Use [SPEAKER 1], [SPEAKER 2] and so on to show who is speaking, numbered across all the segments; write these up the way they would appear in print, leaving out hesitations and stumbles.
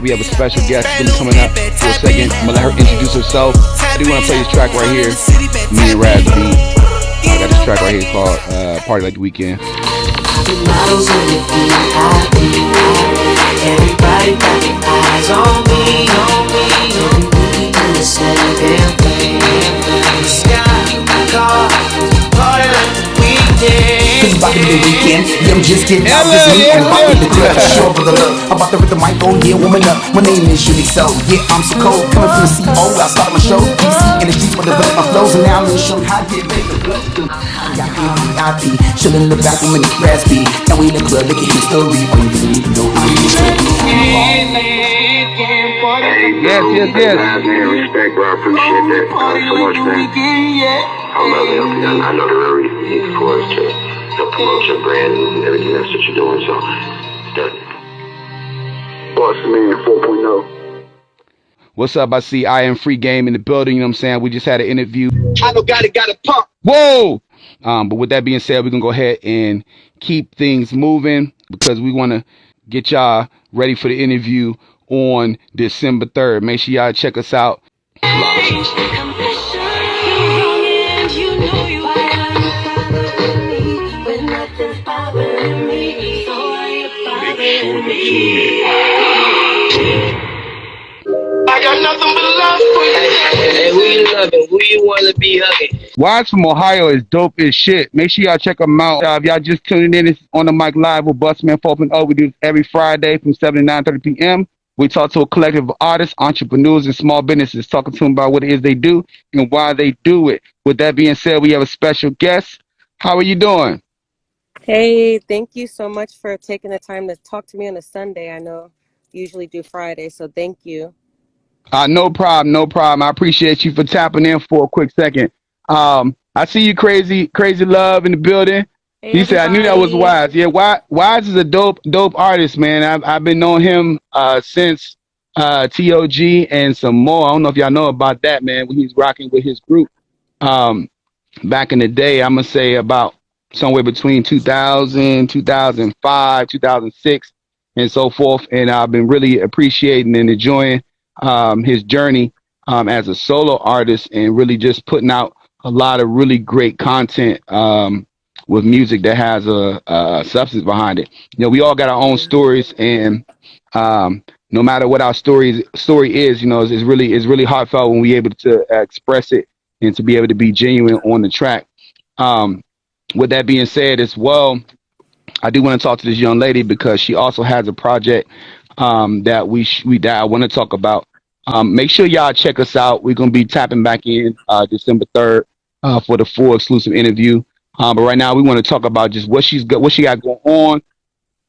[SPEAKER 1] We have a special guest really coming up for a second. I'm gonna let her introduce herself. I do want to play this track right here. Me and Raz B. I got this track right here called Party Like the Weekend.
[SPEAKER 2] Models in the VIP. Everybody got their eyes on me, on me. Every week we do the same damn thing. The sky, car, party like the weekend.
[SPEAKER 3] It's about to be the weekend. Yeah, I'm just getting out this week. I'm about to the club, sure for the love. I'm about to rip the mic, oh yeah, woman up. My name is Unique So. Yeah, I'm so cold. Coming from the CO, I started my show. DC and the G's for the my flows, and now I'm in Shanghai. Yeah, baby, got VIP, chillin' in the back room in the raspy. Now we in the club, look at history. All you really need to know how you
[SPEAKER 1] Yes.
[SPEAKER 4] Respect, bro. I appreciate that so much, man. I love it. I know the real reason for us to promote your brand and everything else that you're doing. So, Boss Man 4.0.
[SPEAKER 1] What's up? I see I Am Free Game in the building. You know what I'm saying? We just had an interview.
[SPEAKER 4] I know got it pump.
[SPEAKER 1] Whoa! But with that being said, we're going to go ahead and keep things moving because we want to get y'all ready for the interview on December 3rd. Make sure y'all check us out.
[SPEAKER 4] I got nothing but love for you. Hey, who you loving? Who you want to be hugging?
[SPEAKER 1] Wise from Ohio is dope as shit. Make sure y'all check them out. If y'all just tuning in, it's on the mic live with Busman 4.0. We do this every Friday from 7 to 9:30 p.m. We talk to a collective of artists, entrepreneurs, and small businesses, talking to them about what it is they do and why they do it. With that being said, we have a special guest. How are you doing?
[SPEAKER 5] Hey, thank you so much for taking the time to talk to me on a Sunday. I know you usually do Friday, so thank you.
[SPEAKER 1] No problem. I appreciate you for tapping in for a quick second. I see you, crazy love in the building.
[SPEAKER 5] Hey,
[SPEAKER 1] he said, I knew that was Wise. Yeah, Wise is a dope artist, man. I've been knowing him since TOG and some more. I don't know if y'all know about that, man, when he's rocking with his group. Back in the day, I'm going to say about somewhere between 2000, 2005, 2006, and so forth. And I've been really appreciating and enjoying his journey as a solo artist and really just putting out a lot of really great content with music that has a substance behind it. You know, we all got our own stories, and no matter what our story is, you know, it's really heartfelt when we're able to express it and to be able to be genuine on the track. With that being said as well, I do want to talk to this young lady because she also has a project that I want to talk about. Make sure y'all check us out. We're gonna be tapping back in December 3rd for the full exclusive interview. But right now we want to talk about just what she got going on,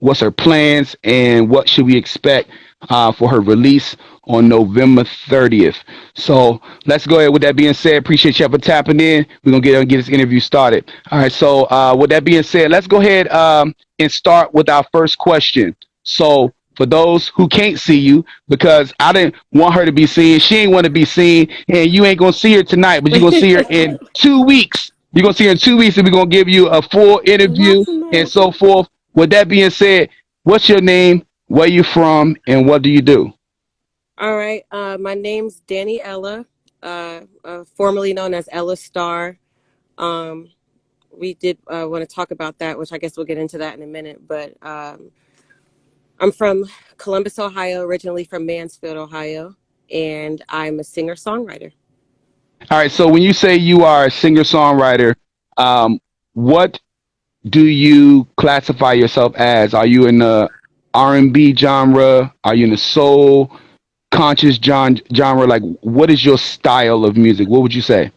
[SPEAKER 1] what's her plans, and what should we expect for her release on November 30th. So let's go ahead. With that being said, appreciate y'all for tapping in. We're gonna get this interview started. All right. So with that being said, let's go ahead and start with our first question. So for those who can't see you, because I didn't want her to be seen, she ain't want to be seen, and you ain't gonna see her tonight, but you're gonna see her in 2 weeks. You're gonna see her in 2 weeks, and we're gonna give you a full interview and so forth. With that being said, what's your name, where you from, and what do you do?
[SPEAKER 5] All right. My name's Dani Ella, formerly known as Ella Star. We did want to talk about that, which I guess we'll get into that in a minute. But I'm from Columbus, Ohio, originally from Mansfield, Ohio, and I'm a singer-songwriter.
[SPEAKER 1] All right. So when you say you are a singer-songwriter, what do you classify yourself as? Are you in the R&B genre? Are you in the soul conscious genre? Like, what is your style of music? What would you say?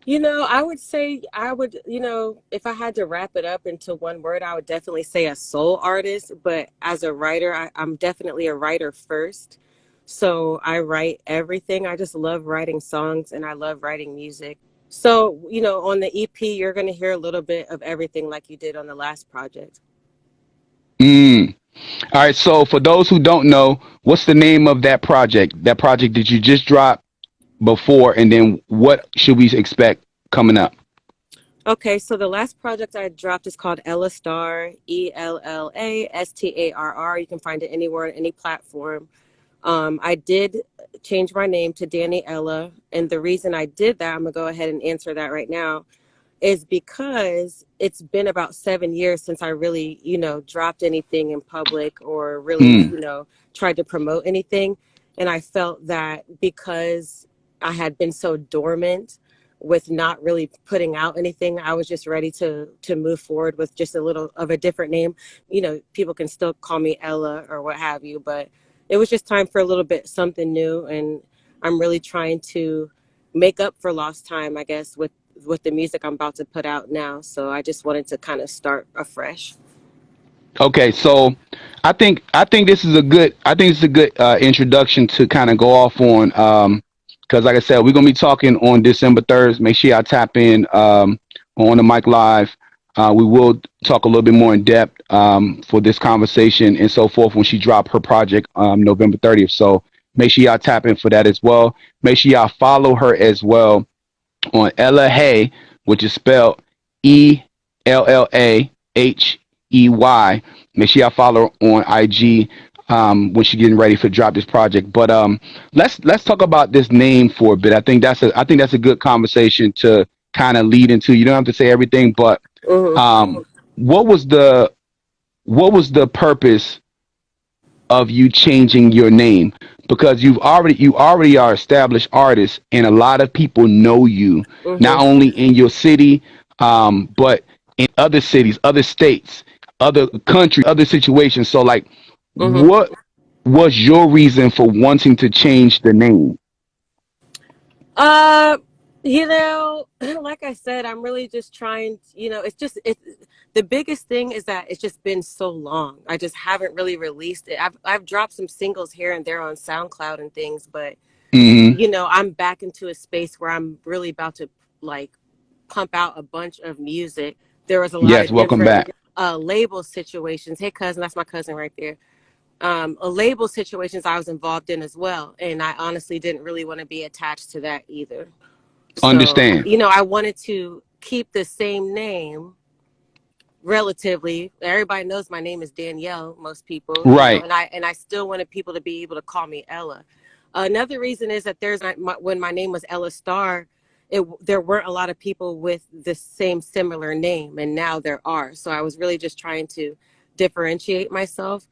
[SPEAKER 5] You know, I would say if I had to wrap it up into one word, I would definitely say a soul artist. But as a writer, I'm definitely a writer first. So I write everything. I just love writing songs and I love writing music. So, you know, on the EP, you're going to hear a little bit of everything like you did on the last project.
[SPEAKER 1] All right. So for those who don't know, what's the name of that project? That project that you just dropped before, and then what should we expect coming up?
[SPEAKER 5] Okay, so the last project I dropped is called Ella Star, ELLASTARR. You can find it anywhere on any platform. I did change my name to Danny Ella, and the reason I did that, I'm gonna go ahead and answer that right now, is because it's been about 7 years since I really, dropped anything in public or really,
[SPEAKER 1] Mm.
[SPEAKER 5] tried to promote anything. And I felt that because I had been so dormant with not really putting out anything, I was just ready to move forward with just a little of a different name. People can still call me Ella or what have you, but it was just time for a little bit something new. And I'm really trying to make up for lost time, I guess, with the music I'm about to put out now. So I just wanted to kind of start afresh.
[SPEAKER 1] Okay, so I think this is a good introduction to kind of go off on, because like I said, we're gonna be talking on December 3rd. Make sure y'all tap in on the mic live. We will talk a little bit more in depth for this conversation and so forth when she dropped her project November 30th. So make sure y'all tap in for that as well. Make sure y'all follow her as well on Ella Hay, which is spelled ELLAHEY. Make sure y'all follow her on IG when she's getting ready for drop this project. But let's talk about this name for a bit. I think that's a good conversation to kind of lead into. You don't have to say everything, but
[SPEAKER 5] Hmm.
[SPEAKER 1] um, what was the purpose of you changing your name, because you already are established artist and a lot of people know you not
[SPEAKER 5] Hmm.
[SPEAKER 1] only in your city, but in other cities, other states, other countries, other situations. So like,
[SPEAKER 5] Hmm.
[SPEAKER 1] what was your reason for wanting to change the name?
[SPEAKER 5] Uh, like I said, I'm really just trying. The biggest thing is that it's just been so long. I just haven't really released it. I've dropped some singles here and there on SoundCloud and things, but
[SPEAKER 1] Hmm.
[SPEAKER 5] I'm back into a space where I'm really about to like pump out a bunch of music. There was a lot
[SPEAKER 1] Yes,
[SPEAKER 5] of
[SPEAKER 1] welcome
[SPEAKER 5] different
[SPEAKER 1] back.
[SPEAKER 5] label situations. Hey, cousin, that's my cousin right there. A label situations I was involved in as well, and I honestly didn't really want to be attached to that either. So,
[SPEAKER 1] Understand.
[SPEAKER 5] I wanted to keep the same name relatively. Everybody knows my name is Danielle, most people,
[SPEAKER 1] Right.
[SPEAKER 5] and I still wanted people to be able to call me Ella. Another reason is that when my name was Ella Star, there weren't a lot of people with the same similar name, and now there are. So I was really just trying to differentiate myself.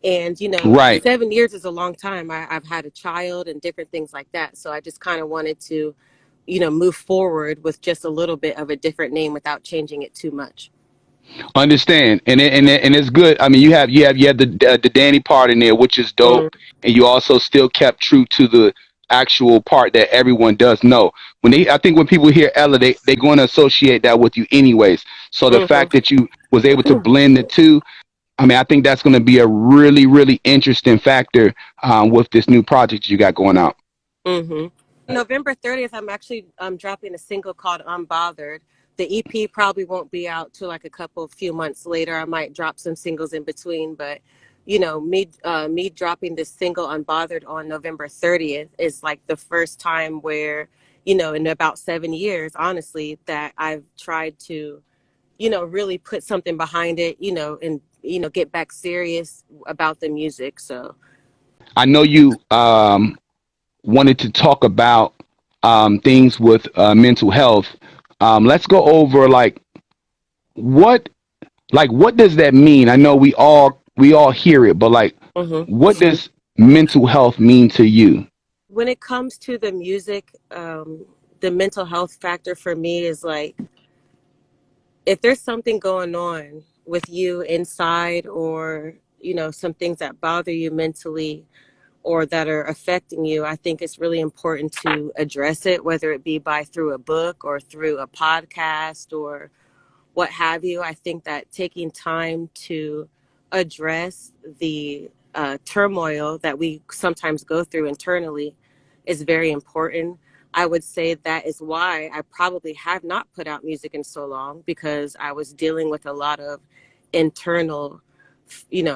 [SPEAKER 5] And
[SPEAKER 1] Right.
[SPEAKER 5] 7 years is a long time. I've had a child and different things like that. So I just kind of wanted to, move forward with just a little bit of a different name without changing it too much.
[SPEAKER 1] Understand, and it's good. I mean, you have the Danny part in there, which is dope,
[SPEAKER 5] Mm,
[SPEAKER 1] and you also still kept true to the actual part that everyone does know. I think when people hear Ella, they're going to associate that with you anyways. So the
[SPEAKER 5] hmm
[SPEAKER 1] fact that you was able to blend the two, I mean, I think that's going to be a really really interesting factor with this new project you got going out.
[SPEAKER 5] hmm November 30th, I'm actually dropping a single called Unbothered. The EP probably won't be out till like a few months later. I might drop some singles in between, but me dropping this single Unbothered on November 30th is like the first time where, in about 7 years, honestly, that I've tried to, really put something behind it, and get back serious about the music. So.
[SPEAKER 1] I know you wanted to talk about things with mental health. Let's go over what what does that mean? I know we all hear it, but
[SPEAKER 5] Mhm.
[SPEAKER 1] what does mental health mean to you?
[SPEAKER 5] When it comes to the music, the mental health factor for me is like if there's something going on with you inside, or some things that bother you mentally or that are affecting you, I think it's really important to address it, whether it be by through a book or through a podcast or what have you. I think that taking time to address the turmoil that we sometimes go through internally is very important. I would say that is why I probably have not put out music in so long, because I was dealing with a lot of internal,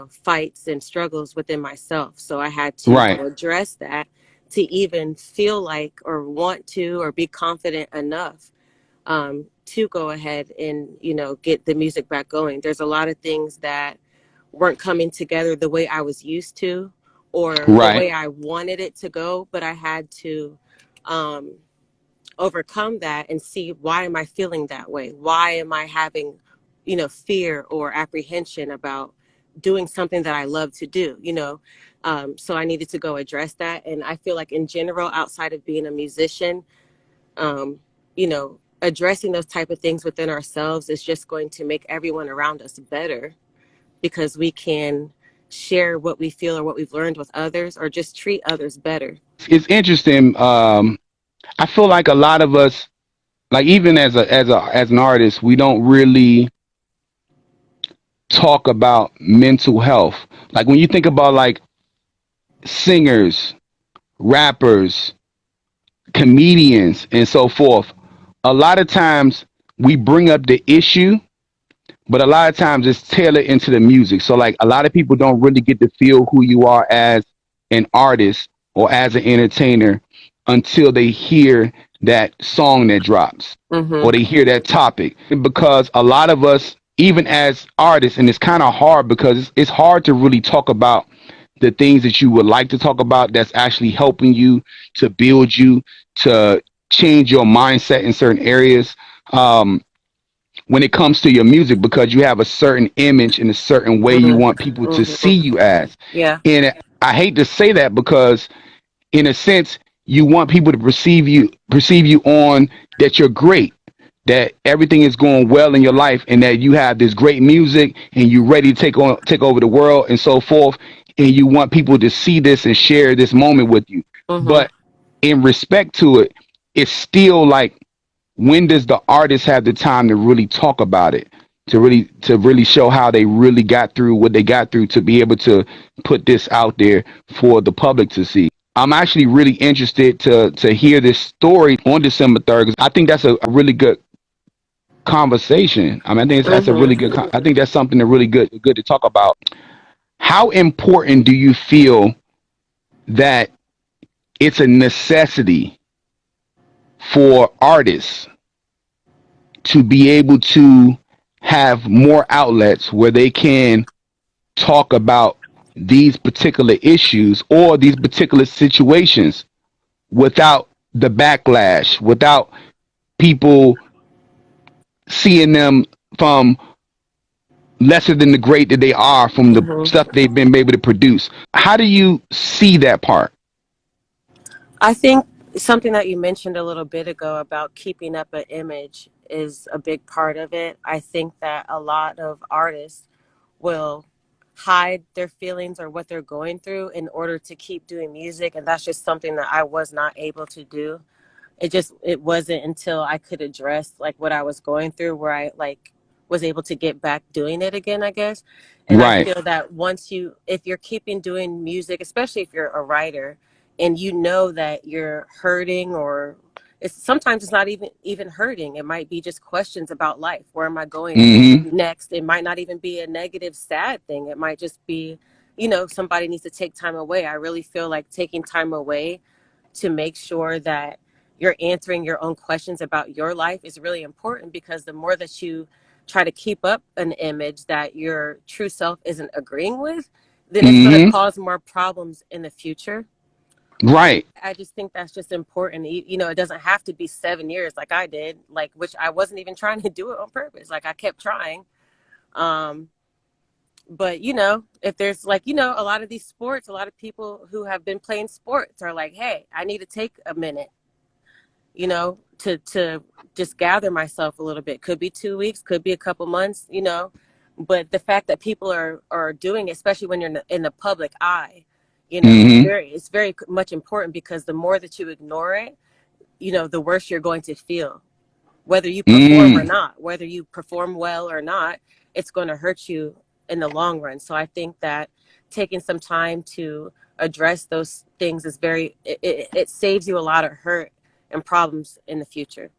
[SPEAKER 5] fights and struggles within myself. So I had to
[SPEAKER 1] Right.
[SPEAKER 5] address that to even feel like or want to or be confident enough to go ahead and, you know, get the music back going. There's a lot of things that weren't coming together the way I was used to or the
[SPEAKER 1] Right.
[SPEAKER 5] way I wanted it to go, but I had to um, overcome that and see, why am I feeling that way? Why am I having, you know, fear or apprehension about doing something that I love to do, you know? So I needed to go address that. And I feel like in general, outside of being a musician, um, you know, addressing those type of things within ourselves is just going to make everyone around us better, because we can share what we feel or what we've learned with others, or just treat others better.
[SPEAKER 1] It's interesting. I feel like a lot of us, like even as an artist, we don't really talk about mental health. Like when you think about like singers, rappers, comedians, and so forth, a lot of times we bring up the issue, but a lot of times it's tailored into the music. So like a lot of people don't really get to feel who you are as an artist or as an entertainer until they hear that song that drops
[SPEAKER 5] Mm-hmm.
[SPEAKER 1] or they hear that topic. Because a lot of us, even as artists, and it's kind of hard because it's hard to really talk about the things that you would like to talk about that's actually helping you to build you, to change your mindset in certain areas. When it comes to your music, because you have a certain image and a certain way you want people to
[SPEAKER 5] Mm-hmm.
[SPEAKER 1] see you as.
[SPEAKER 5] Yeah.
[SPEAKER 1] And I hate to say that because in a sense you want people to perceive you on that you're great, that everything is going well in your life and that you have this great music and you're ready to take over the world and so forth, and you want people to see this and share this moment with you.
[SPEAKER 5] Mm-hmm.
[SPEAKER 1] But in respect to it, it's still like, when does the artist have the time to really talk about it, to really show how they really got through what they got through to be able to put this out there for the public to see? I'm actually really interested to hear this story on December 3rd, because I think that's a really good conversation. I mean, I think that's a really
[SPEAKER 5] Mm-hmm.
[SPEAKER 1] good I think that's something that really good to talk about. How important do you feel that it's a necessity for artists to be able to have more outlets where they can talk about these particular issues or these particular situations without the backlash, without people seeing them from lesser than the great that they are from the
[SPEAKER 5] Mm-hmm.
[SPEAKER 1] stuff they've been able to produce? How do you see that part?
[SPEAKER 5] I think something that you mentioned a little bit ago about keeping up an image is a big part of it. I think that a lot of artists will hide their feelings or what they're going through in order to keep doing music, and that's just something that I was not able to do. It wasn't until I could address like what I was going through where I like was able to get back doing it again, I guess. And I
[SPEAKER 1] Right.
[SPEAKER 5] feel that once you, if you're keeping doing music, especially if you're a writer and you know that you're hurting, or it's sometimes it's not even hurting, it might be just questions about life. Where am I going
[SPEAKER 1] Mm-hmm.
[SPEAKER 5] next? It might not even be a negative sad thing, it might just be, you know, somebody needs to take time away. I really feel like taking time away to make sure that you're answering your own questions about your life is really important, because the more that you try to keep up an image that your true self isn't agreeing with, then it's going to
[SPEAKER 1] Mm-hmm.
[SPEAKER 5] cause more problems in the future.
[SPEAKER 1] Right.
[SPEAKER 5] I just think that's just important. You know, it doesn't have to be 7 years like I did, like, which I wasn't even trying to do it on purpose. Like, I kept trying. Um, but, you know, if there's like, you know, a lot of these sports, a lot of people who have been playing sports are like, hey, I need to take a minute, you know, to just gather myself a little bit. Could be 2 weeks, could be a couple months, you know. But the fact that people are doing it, especially when you're in the public eye, you know,
[SPEAKER 1] Mm-hmm.
[SPEAKER 5] it's very much important, because the more that you ignore it, you know, the worse you're going to feel. Whether you perform or
[SPEAKER 1] Mm.
[SPEAKER 5] not, whether you perform well or not, it's going to hurt you in the long run. So I think that taking some time to address those things is very, it saves you a lot of hurt and problems in the future.